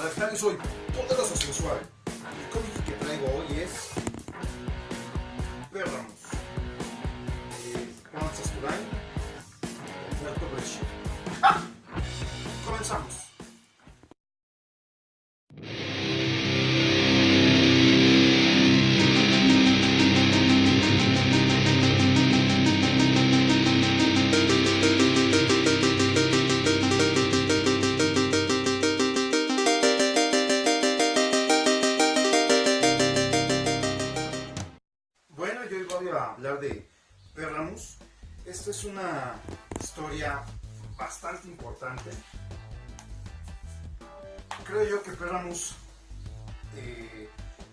Al final yo soy poderoso sensual. El cómic que traigo hoy es Perramos, Juan Sasturain, Humberto Brescia. ¡Ah! Comenzamos. Bueno, yo hoy voy a hablar de Perramos. Esta es una historia bastante importante. Creo yo que Perramos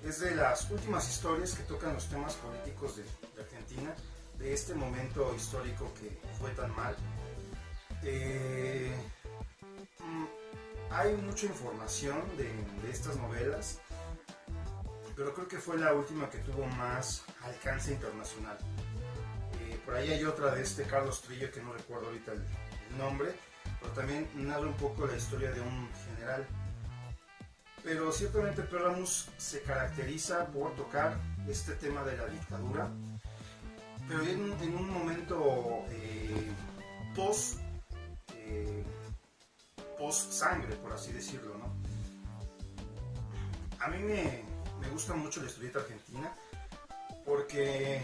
es de las últimas historias que tocan los temas políticos de Argentina, de este momento histórico que fue tan mal. Hay mucha información de estas novelas, pero creo que fue la última que tuvo más alcance internacional. Por ahí hay otra de este Carlos Trillo, que no recuerdo ahorita el nombre, pero también narra un poco la historia de un general. Pero ciertamente Perramos se caracteriza por tocar este tema de la dictadura, pero en un momento post sangre, por así decirlo, ¿no? A mí me gusta mucho la historieta argentina porque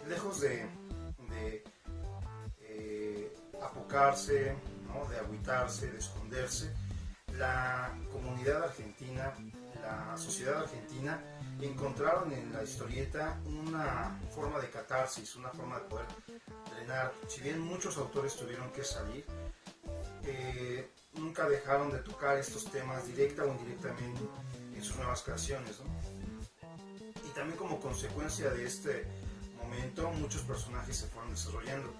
lejos de apocarse, ¿no?, de agüitarse, de esconderse, la comunidad argentina, la sociedad argentina encontraron en la historieta una forma de catarsis, una forma de poder drenar. Si bien muchos autores tuvieron que salir, nunca dejaron de tocar estos temas directa o indirectamente en sus nuevas creaciones, ¿no? Y también como consecuencia de este momento muchos personajes se fueron desarrollando.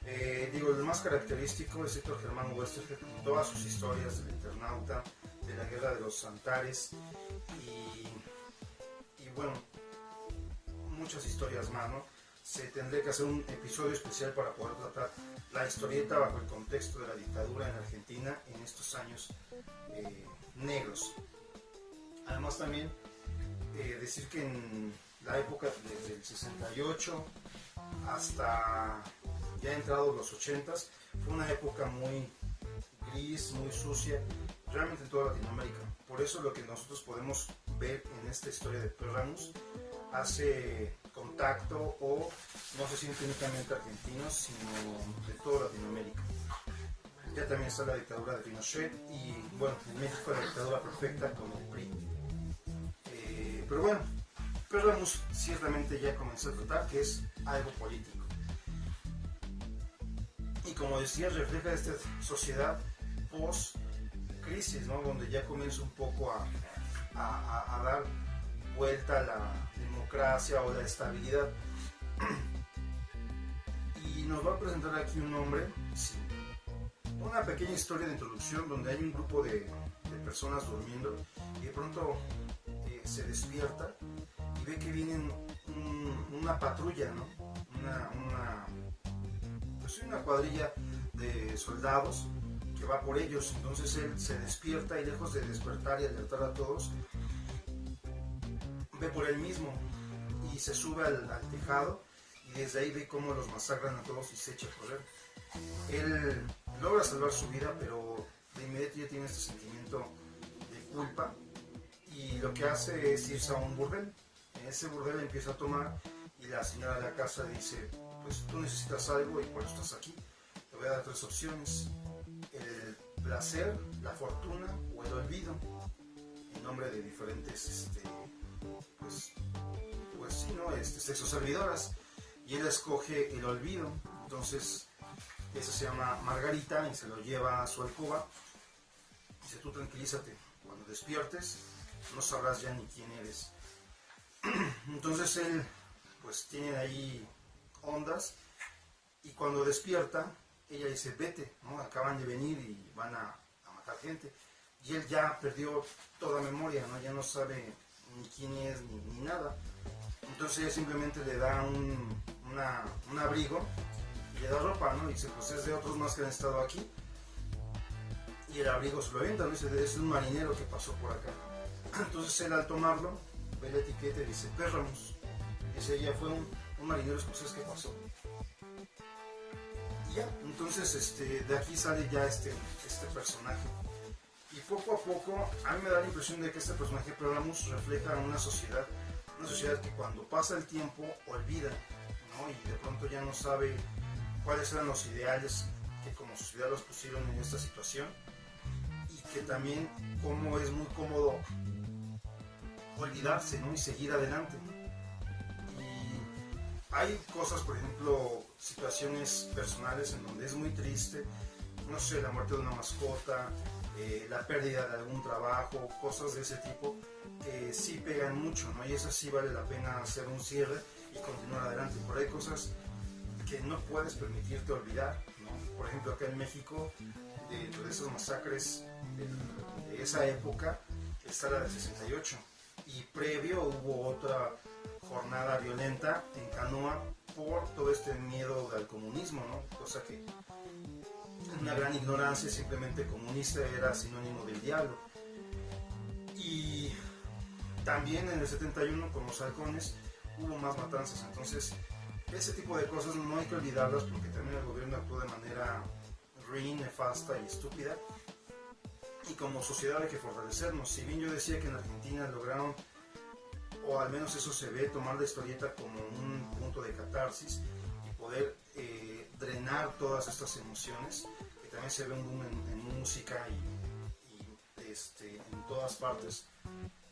El más característico es Héctor Germán Westergel, con todas sus historias del Eternauta, de la Guerra de los Antares y bueno, muchas historias más, ¿no? Se tendría que hacer un episodio especial para poder tratar la historieta bajo el contexto de la dictadura en Argentina en estos años negros. Además también decir que en la época desde el 68 hasta ya entrados los 80s fue una época muy gris, muy sucia, realmente en toda Latinoamérica. Por eso lo que nosotros podemos ver en esta historia de Perramos hace contacto o no se siente únicamente argentinos, sino de toda Latinoamérica. Ya también está la dictadura de Pinochet y bueno, en México la dictadura perfecta con el PRI. Pero bueno, Perramos ciertamente ya comenzó a tratar que es algo político. Y como decía, refleja esta sociedad post-crisis, ¿no?, donde ya comienza un poco a dar vuelta a la democracia o la estabilidad. Y nos va a presentar aquí un hombre, sí, una pequeña historia de introducción donde hay un grupo de personas durmiendo y de pronto se despierta y ve que vienen una patrulla, ¿no? Una cuadrilla de soldados que va por ellos. Entonces él se despierta y lejos de despertar y alertar a todos, ve por él mismo y se sube al tejado y desde ahí ve cómo los masacran a todos y se echa a correr. Él logra salvar su vida, pero de inmediato ya tiene este sentimiento de culpa y lo que hace es irse a un burdel. En ese burdel empieza a tomar y la señora de la casa dice: pues tú necesitas algo y por eso estás aquí. Te voy a dar 3 opciones: el placer, la fortuna o el olvido, en nombre de diferentes sexos servidoras, y él escoge el olvido. Entonces esa se llama Margarita y se lo lleva a su alcoba. Dice: tú tranquilízate, cuando despiertes no sabrás ya ni quién eres. Entonces él pues tiene ahí ondas y cuando despierta ella dice: vete, ¿no?, acaban de venir y van a matar gente. Y él ya perdió toda memoria, ¿no?, ya no sabe ni quién es ni nada. Entonces ella simplemente le da un abrigo y le da ropa, ¿no? Y dice: pues es de otros más que han estado aquí. Y y el abrigo se lo avientan, dice, es un marinero que pasó por acá. Entonces él al tomarlo, ve la etiqueta y dice, Pérramos. Ese ya fue un marinero escocés que pasó. Y ya, entonces de aquí sale ya este personaje. Y poco a poco, a mí me da la impresión de que este personaje Pérramos refleja una sociedad que cuando pasa el tiempo olvida, ¿no? Y de pronto ya no sabe cuáles eran los ideales que como sociedad los pusieron en esta situación, y que también cómo es muy cómodo olvidarse, ¿no? Y seguir adelante. Y hay cosas, por ejemplo, situaciones personales en donde es muy triste, no sé, la muerte de una mascota, la pérdida de algún trabajo, cosas de ese tipo que sí pegan mucho, ¿no? Y eso sí vale la pena hacer un cierre y continuar adelante. Pero hay cosas que no puedes permitirte olvidar, ¿no? Por ejemplo, acá en México, dentro de esas masacres de esa época, está la del 68. Y previo hubo otra jornada violenta en Canoa por todo este miedo al comunismo, ¿no? Cosa que una gran ignorancia, simplemente comunista era sinónimo del diablo. Y también en el 71 con los halcones hubo más matanzas. Entonces ese tipo de cosas no hay que olvidarlas, porque también el gobierno actuó de manera ruin, nefasta y estúpida. Y como sociedad hay que fortalecernos. Si bien yo decía que en Argentina lograron, o al menos eso se ve, tomar la historieta como un punto de catarsis y poder drenar todas estas emociones, que también se ve un boom en música y en todas partes.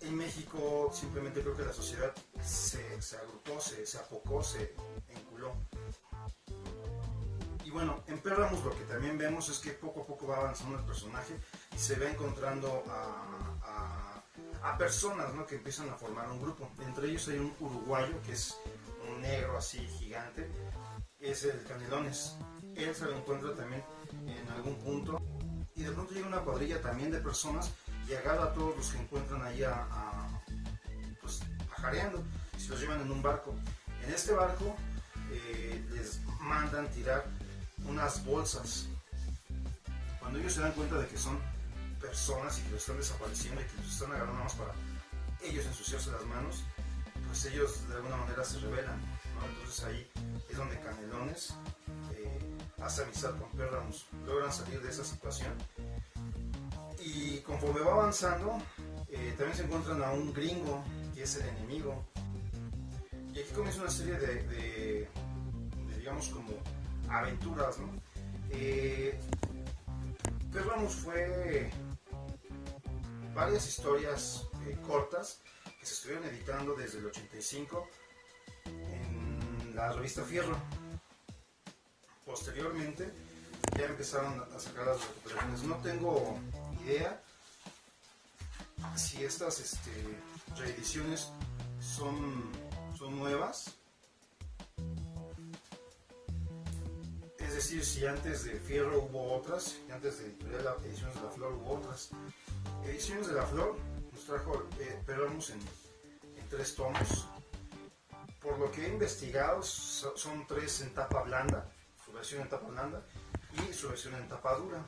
En México simplemente creo que la sociedad se agrupó, se apocó, se enculó. Y bueno, en Pérramos lo que también vemos es que poco a poco va avanzando el personaje y se va encontrando a personas, ¿no? Que empiezan a formar un grupo. Entre ellos hay un uruguayo que es un negro así gigante, es el Canelones. Él se lo encuentra también en algún punto y de pronto llega una cuadrilla también de personas y agarra a todos los que encuentran ahí pues, jareando, y se los llevan en un barco. En este barco les mandan tirar unas bolsas. Cuando ellos se dan cuenta de que son personas y que los están desapareciendo y que los están agarrando más para ellos ensuciarse las manos, pues ellos de alguna manera se rebelan, ¿no? Entonces ahí es donde Canelones hace amistad con Pérramos, logran salir de esa situación. Y conforme va avanzando, también se encuentran a un gringo que es el enemigo. Y aquí comienza una serie de digamos, como aventuras, ¿no? Pérramos fue varias historias cortas que se estuvieron editando desde el 85 en la revista Fierro. Posteriormente ya empezaron a sacar las recuperaciones. No tengo idea si estas reediciones son nuevas, es decir, si antes de Fierro hubo otras, y antes de Ediciones de la Flor hubo otras. Ediciones de la Flor nos trajo Pérramos en 3 tomos. Por lo que he investigado, son 3 en tapa blanda, su versión en tapa blanda y su versión en tapa dura.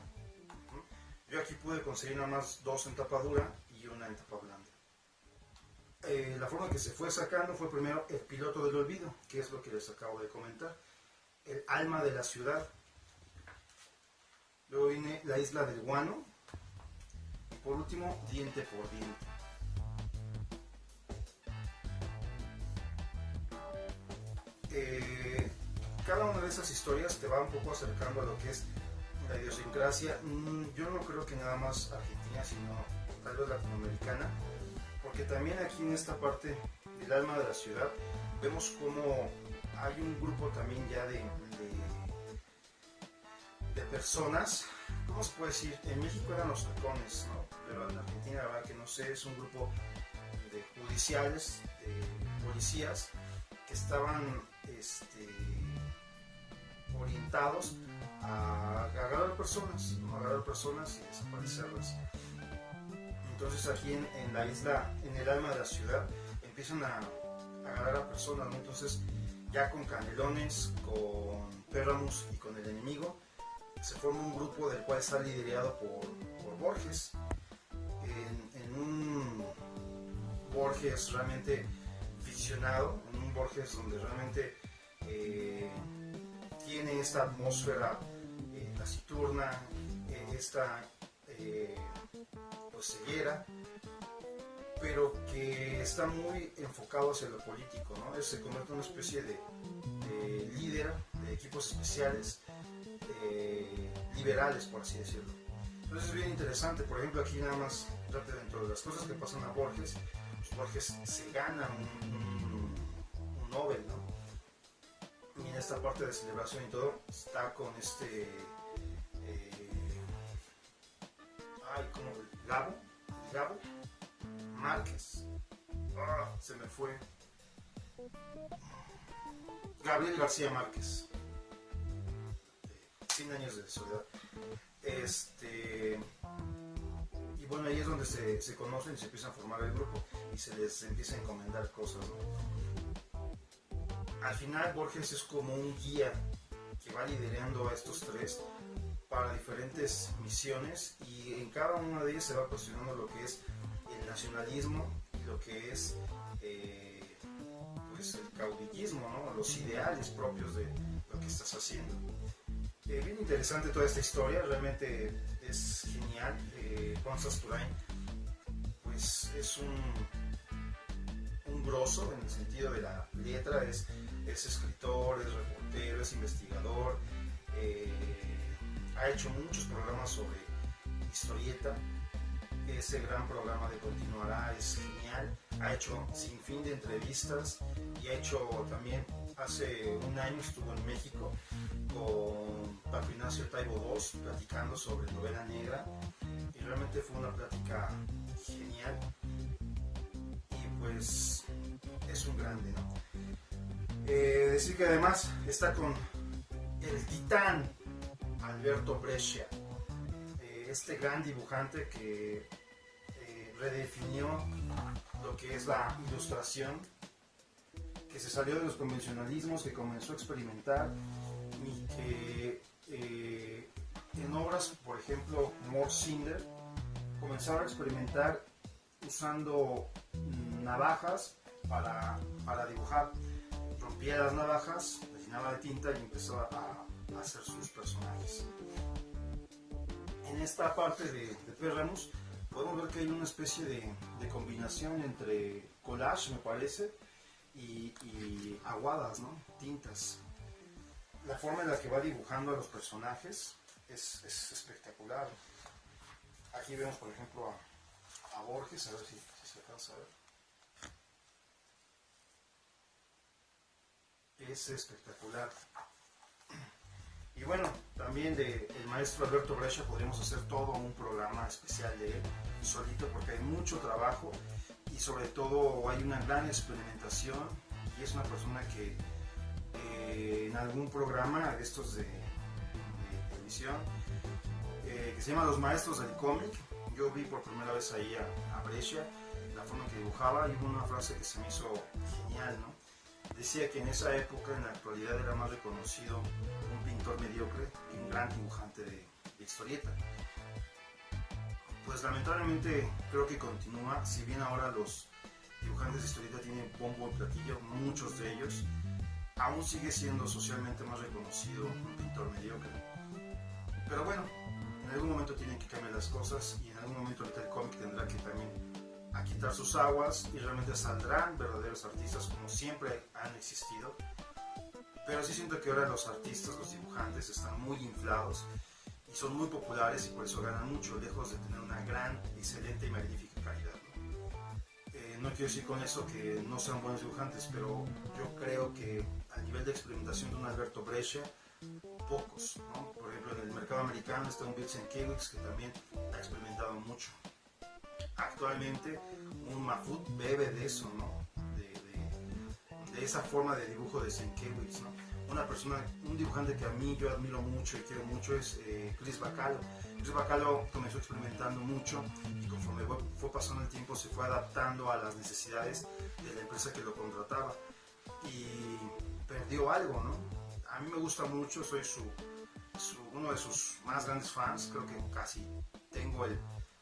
Yo aquí pude conseguir nada más 2 en tapa dura y una en tapa blanda. La forma en que se fue sacando fue primero El Piloto del Olvido, que es lo que les acabo de comentar. El Alma de la Ciudad. Luego viene La Isla del Guano. Y por último, Diente por Diente. Cada una de esas historias te va un poco acercando a lo que es la idiosincrasia. Yo no creo que nada más argentina, sino tal vez latinoamericana, porque también aquí en esta parte del Alma de la Ciudad vemos como hay un grupo también ya de personas, ¿cómo se puede decir? En México eran los halcones, ¿no? Pero en Argentina la verdad que no sé, es un grupo de judiciales, de policías que estaban orientados a agarrar personas, ¿no? Agarrar personas y desaparecerlas. Entonces aquí en la isla, en el Alma de la Ciudad, empiezan a agarrar a personas, ¿no? Entonces ya con Canelones, con Pérramos y con el enemigo, se forma un grupo del cual está liderado por Borges, en un Borges realmente ficcionado, en un Borges donde realmente tiene esta atmósfera taciturna, esta pues ceguera, pero que está muy enfocado hacia lo político, ¿no? Él se convierte en una especie de líder de equipos especiales, liberales, por así decirlo. Entonces es bien interesante. Por ejemplo, aquí nada más dentro de las cosas que pasan a Borges, pues Borges se gana un Nobel, ¿no? Y en esta parte de celebración y todo está con Gabo Márquez. Se me fue. Gabriel García Márquez. 100 años de soledad. Y bueno, ahí es donde se conocen y se empiezan a formar el grupo y se les empieza a encomendar cosas, ¿no? Al final Borges es como un guía que va liderando a estos tres para diferentes misiones, y en cada una de ellas se va cuestionando lo que es el nacionalismo y lo que es pues el caudillismo, ¿no? Los ideales propios de lo que estás haciendo. Bien interesante toda esta historia, realmente es genial. Juan Sasturain pues es un grosso en el sentido de la letra, es escritor, es reportero, es investigador, ha hecho muchos programas sobre historieta. Ese gran programa de Continuará es genial, ha hecho sin fin de entrevistas y ha hecho también, hace un año estuvo en México con Paco Ignacio Taibo II platicando sobre novela negra, y realmente fue una plática genial, y pues es un grande, ¿no? Decir que además está con el titán Alberto Breccia, este gran dibujante que redefinió lo que es la ilustración, que se salió de los convencionalismos, que comenzó a experimentar, y que en obras, por ejemplo, Mort Cinder, comenzaron a experimentar usando navajas para dibujar. Rompía las navajas, las llenaba de tinta y empezó a hacer sus personajes. En esta parte de Pérramus podemos ver que hay una especie de combinación entre collage, me parece, y aguadas, ¿no? Tintas. La forma en la que va dibujando a los personajes es espectacular. Aquí vemos, por ejemplo, a Borges, a ver si se alcanza a ver. Es espectacular. Y bueno, también del maestro Alberto Breccia podríamos hacer todo un programa especial de él, solito, porque hay mucho trabajo y sobre todo hay una gran experimentación, y es una persona que en algún programa de estos de televisión que se llama Los Maestros del Cómic, yo vi por primera vez ahí a Breccia, la forma en que dibujaba, y hubo una frase que se me hizo genial, ¿no? Decía que en esa época, en la actualidad, era más reconocido un pintor mediocre que un gran dibujante de historieta. Pues lamentablemente creo que continúa, si bien ahora los dibujantes de historieta tienen bombo en platillo, muchos de ellos, aún sigue siendo socialmente más reconocido un pintor mediocre. Pero bueno, en algún momento tienen que cambiar las cosas, y en algún momento ahorita el cómic tendrá que también a quitar sus aguas, y realmente saldrán verdaderos artistas como siempre han existido. Pero sí siento que ahora los artistas, los dibujantes están muy inflados y son muy populares, y por eso ganan mucho, lejos de tener una gran, excelente y magnífica calidad, ¿no? No quiero decir con eso que no sean buenos dibujantes, pero yo creo que a nivel de experimentación de un Alberto Breccia, pocos, ¿no? Por ejemplo, en el mercado americano está un Bill Sienkiewicz, que también ha experimentado mucho. Actualmente un Mahfoud bebe de eso, ¿no? De esa forma de dibujo de Sienkiewicz, ¿no? Un dibujante que a mí yo admiro mucho y quiero mucho es Chris Bacalo. Chris Bacalo comenzó experimentando mucho, y conforme fue pasando el tiempo se fue adaptando a las necesidades de la empresa que lo contrataba, y perdió algo, ¿no? A mí me gusta mucho, soy uno de sus más grandes fans, creo que casi tengo tengo el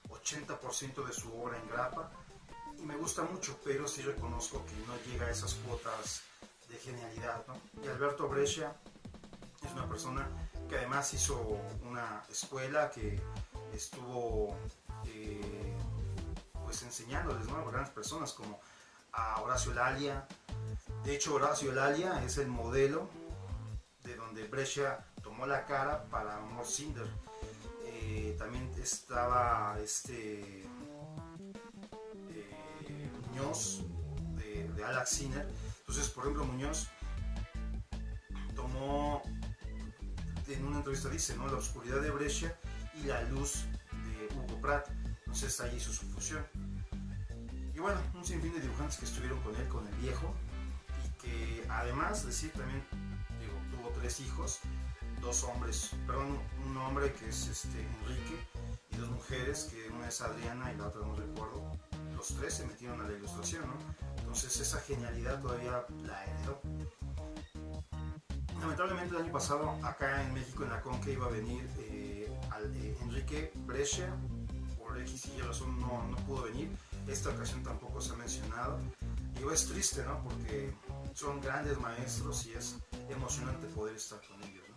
80% de su obra en grapa y me gusta mucho, pero sí reconozco que no llega a esas cuotas de genialidad, ¿no? Y Alberto Breccia es una persona que además hizo una escuela que estuvo pues enseñándoles, ¿no?, a grandes personas como a Horacio Lalia. De hecho, Horacio Lalia es el modelo de donde Breccia tomó la cara para Amor Cinder. También estaba Muñoz de Alex Sinner. Entonces, por ejemplo, Muñoz tomó, en una entrevista dice, ¿no?, la oscuridad de Breccia y la luz de Hugo Pratt. Entonces ahí hizo su fusión. Y bueno, un sinfín de dibujantes que estuvieron con él, con el viejo, y que además, decir también, digo, tuvo 3 hijos, 2 hombres, perdón, un hombre que es Enrique, y 2 mujeres, que una es Adriana y la otra no recuerdo. Los 3 se metieron a la ilustración, ¿no? Entonces esa genialidad todavía la heredó. Lamentablemente el año pasado acá en México, en la Conque, iba a venir Enrique Breccia, por X y Y razón no pudo venir. Esta ocasión tampoco se ha mencionado. Y es triste, ¿no?, porque son grandes maestros y es emocionante poder estar con ellos, ¿no?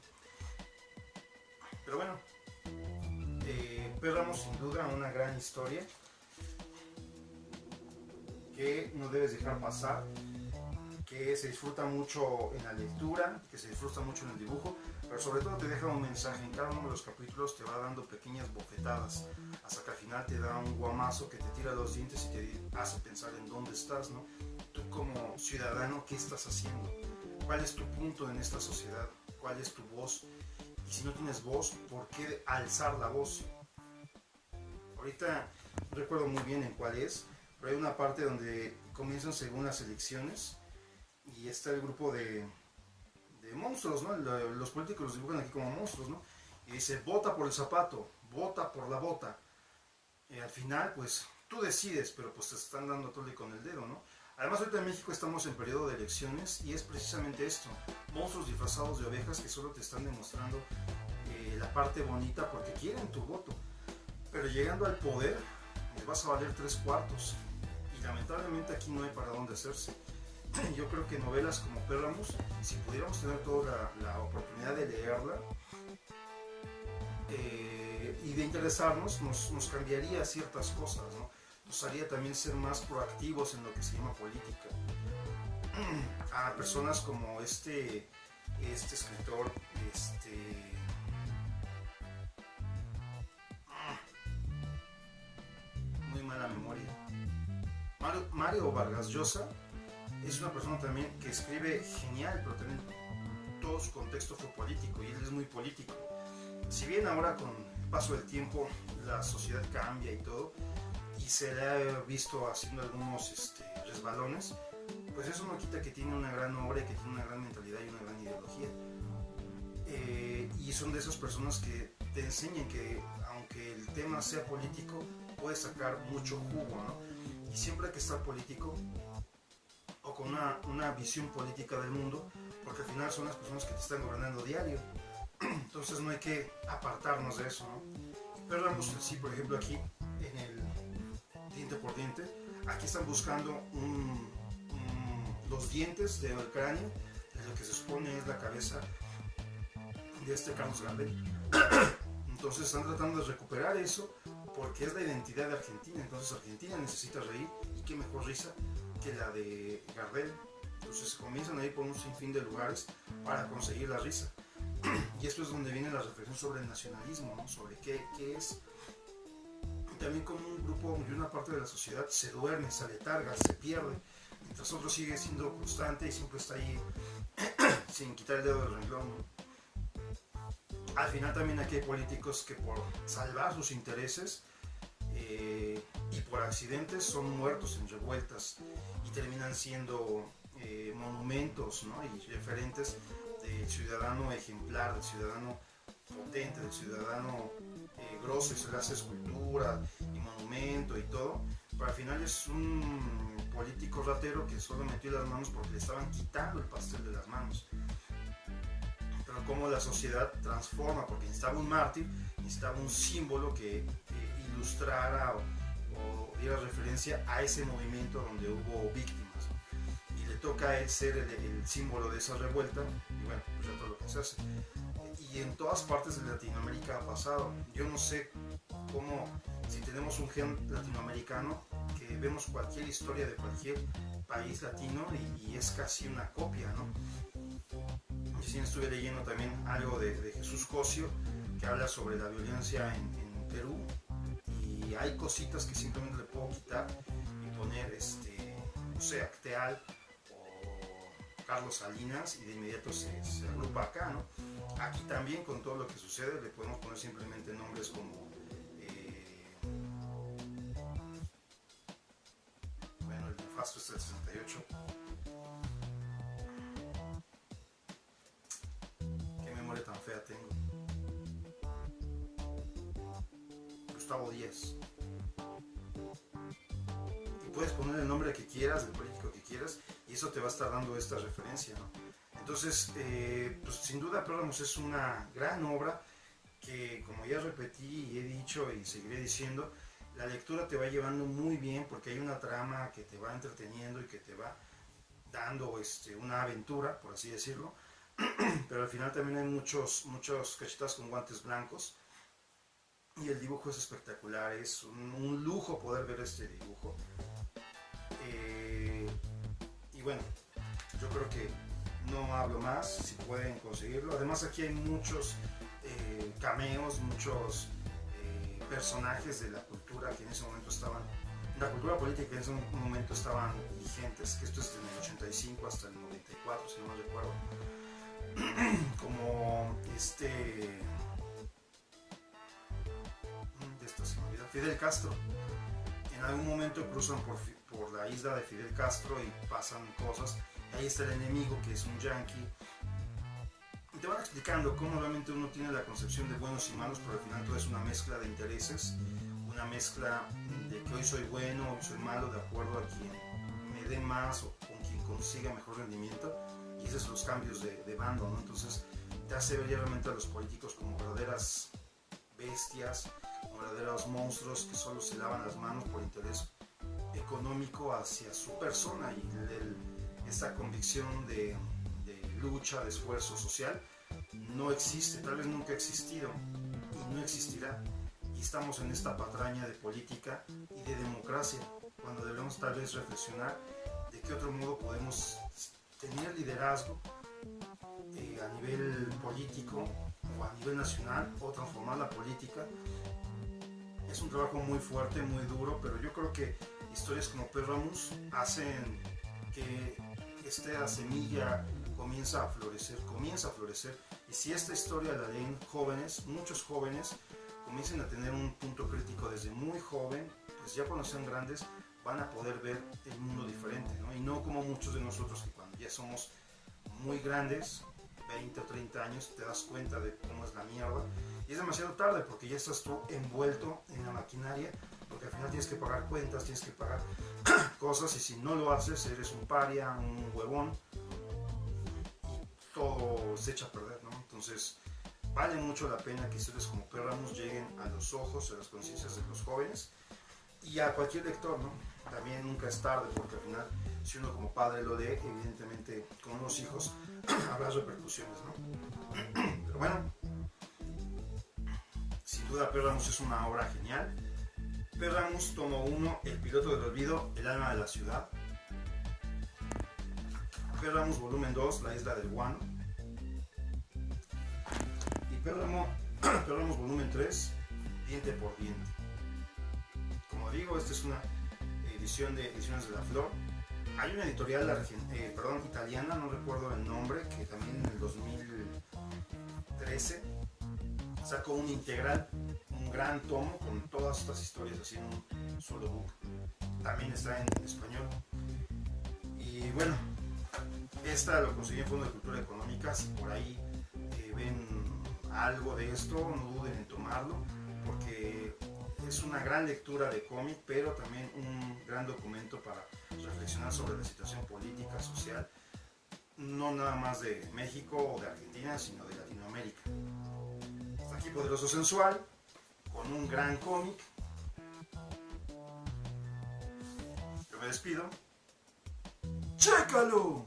Pero bueno, Pérgamo sin duda una gran historia que no debes dejar pasar, que se disfruta mucho en la lectura, que se disfruta mucho en el dibujo, pero sobre todo te deja un mensaje. En cada uno de los capítulos te va dando pequeñas bofetadas, hasta que al final te da un guamazo que te tira los dientes y te hace pensar en dónde estás, ¿no? Tú como ciudadano, ¿qué estás haciendo? ¿Cuál es tu punto en esta sociedad? ¿Cuál es tu voz? Y si no tienes voz, ¿por qué alzar la voz? Ahorita no recuerdo muy bien en cuál es, pero hay una parte donde comienzan según las elecciones y está el grupo de monstruos, ¿no? Los políticos los dibujan aquí como monstruos, ¿no? Y dice, vota por el zapato, vota por la bota. Y al final, pues, tú decides, pero pues te están dando tole con el dedo, ¿no? Además, ahorita en México estamos en periodo de elecciones y es precisamente esto, monstruos disfrazados de ovejas que solo te están demostrando la parte bonita porque quieren tu voto. Pero llegando al poder, les vas a valer 3/4. Y lamentablemente aquí no hay para dónde hacerse. Yo creo que novelas como Pérgamos, si pudiéramos tener toda la oportunidad de leerla y de interesarnos, nos cambiaría ciertas cosas, ¿no? Nos haría también ser más proactivos en lo que se llama política. A personas como este escritor, muy mala memoria, Mario Vargas Llosa, es una persona también que escribe genial, pero también todo su contexto fue político y él es muy político. Si bien ahora con el paso del tiempo la sociedad cambia y todo, y se le ha visto haciendo algunos resbalones, pues eso no quita que tiene una gran obra y que tiene una gran mentalidad y una gran ideología. Y son de esas personas que te enseñan que aunque el tema sea político, puedes sacar mucho jugo, ¿no? Y siempre hay que estar político o con una visión política del mundo, porque al final son las personas que te están gobernando diario. Entonces no hay que apartarnos de eso, ¿no? Pero vamos así, por ejemplo, aquí en el Diente por Diente, aquí están buscando los dientes del cráneo de lo que se supone es la cabeza de Carlos Gardel. Entonces están tratando de recuperar eso porque es la identidad de Argentina. Entonces Argentina necesita reír, y qué mejor risa que la de Gardel. Entonces comienzan a ir por un sinfín de lugares para conseguir la risa. Y esto es donde viene la reflexión sobre el nacionalismo, ¿no? Sobre qué es. También como un grupo y una parte de la sociedad se duerme, se aletarga, se pierde, mientras otro sigue siendo constante y siempre está ahí sin quitar el dedo del renglón, ¿no? Al final también aquí hay políticos que por salvar sus intereses y por accidentes son muertos en revueltas y terminan siendo monumentos, ¿no? Y referentes del ciudadano ejemplar, del ciudadano potente, del ciudadano grosso, y se le hace escultura y monumento y todo, pero al final es un político ratero que solo metió las manos porque le estaban quitando el pastel de las manos. Como la sociedad transforma, porque necesitaba un mártir, necesitaba un símbolo que ilustrara o diera referencia a ese movimiento donde hubo víctimas, ¿no? Y le toca a él ser el símbolo de esa revuelta, y bueno, pues ya todo lo que se hace. Y en todas partes de Latinoamérica ha pasado. Yo no sé cómo, si tenemos un gen latinoamericano, que vemos cualquier historia de cualquier país latino y es casi una copia, ¿no? Yo sí estuve leyendo también algo de Jesús Cosio, que habla sobre la violencia en Perú, y hay cositas que simplemente le puedo quitar y poner, no sé, Acteal o Carlos Salinas, y de inmediato se agrupa acá, ¿no? Aquí también, con todo lo que sucede, le podemos poner simplemente nombres como bueno, el nefasto es el 68. Qué memoria tan fea tengo. Gustavo Díaz. Y puedes poner el nombre que quieras, del político que quieras, y eso te va a estar dando esta referencia, ¿no? Entonces, pues sin duda Pérgamos es una gran obra que, como ya repetí y he dicho y seguiré diciendo, la lectura te va llevando muy bien porque hay una trama que te va entreteniendo y que te va dando una aventura, por así decirlo, pero al final también hay muchos cachetas con guantes blancos, y el dibujo es espectacular, es un lujo poder ver este dibujo. Y bueno, yo creo que no hablo más, si pueden conseguirlo. Además aquí hay muchos cameos, muchos personajes de la cultura que en ese momento estaban, la cultura política que en ese momento estaban vigentes, que esto es desde el 85 hasta el 94, si no me recuerdo, como Fidel Castro. En algún momento cruzan por la isla de Fidel Castro y pasan cosas. Ahí está el enemigo, que es un yanqui. Y te van explicando cómo realmente uno tiene la concepción de buenos y malos, pero al final todo es una mezcla de intereses, una mezcla de que hoy soy bueno, hoy soy malo, de acuerdo a quien me dé más o con quien consiga mejor rendimiento. Y esos son los cambios de bando, ¿no? Entonces te hace ver realmente a los políticos como verdaderas bestias, como verdaderos monstruos que solo se lavan las manos por interés económico hacia su persona, y esa convicción de lucha, de esfuerzo social no existe, tal vez nunca ha existido y no existirá. Y estamos en esta patraña de política y de democracia, cuando debemos tal vez reflexionar de qué otro modo podemos tener liderazgo a nivel político o a nivel nacional, o transformar la política. Es un trabajo muy fuerte, muy duro, pero yo creo que historias como Pérgamos hacen que esta semilla comience a florecer, y si esta historia la leen jóvenes, muchos jóvenes, comiencen a tener un punto crítico desde muy joven, pues ya cuando sean grandes van a poder ver el mundo diferente, ¿no? Y no como muchos de nosotros que cuando ya somos muy grandes, 20 o 30 años, te das cuenta de cómo es la mierda, y es demasiado tarde porque ya estás tú envuelto en la maquinaria, porque al final tienes que pagar cuentas, tienes que pagar cosas, y si no lo haces eres un paria, un huevón, y todo se echa a perder, ¿no? Entonces vale mucho la pena que historias como Pérgamos lleguen a los ojos, a las conciencias de los jóvenes y a cualquier lector, ¿no? También nunca es tarde, porque al final, si uno como padre lo lee, evidentemente con los hijos habrá repercusiones, ¿no? Pero bueno, sin duda Pérgamos es una obra genial. Pérgamos, tomo 1, El piloto del olvido, El alma de la ciudad. Pérgamos, volumen 2, La isla del guano. Y Pérgamos, volumen 3, Diente por diente. Como digo, esta es una edición de Ediciones de la Flor. Hay una editorial italiana, no recuerdo el nombre, que también en el 2013 sacó un integral, un gran tomo con todas estas historias así en un solo book. También está en español. Y bueno, esta lo conseguí en Fondo de Cultura Económica. Si por ahí ven algo de esto, no duden en tomarlo, porque es una gran lectura de cómic, pero también un gran documento para reflexionar sobre la situación política, social, no nada más de México o de Argentina, sino de Latinoamérica. Hasta aquí Poderoso Sensual, con un gran cómic, Yo me despido. ¡Chécalo!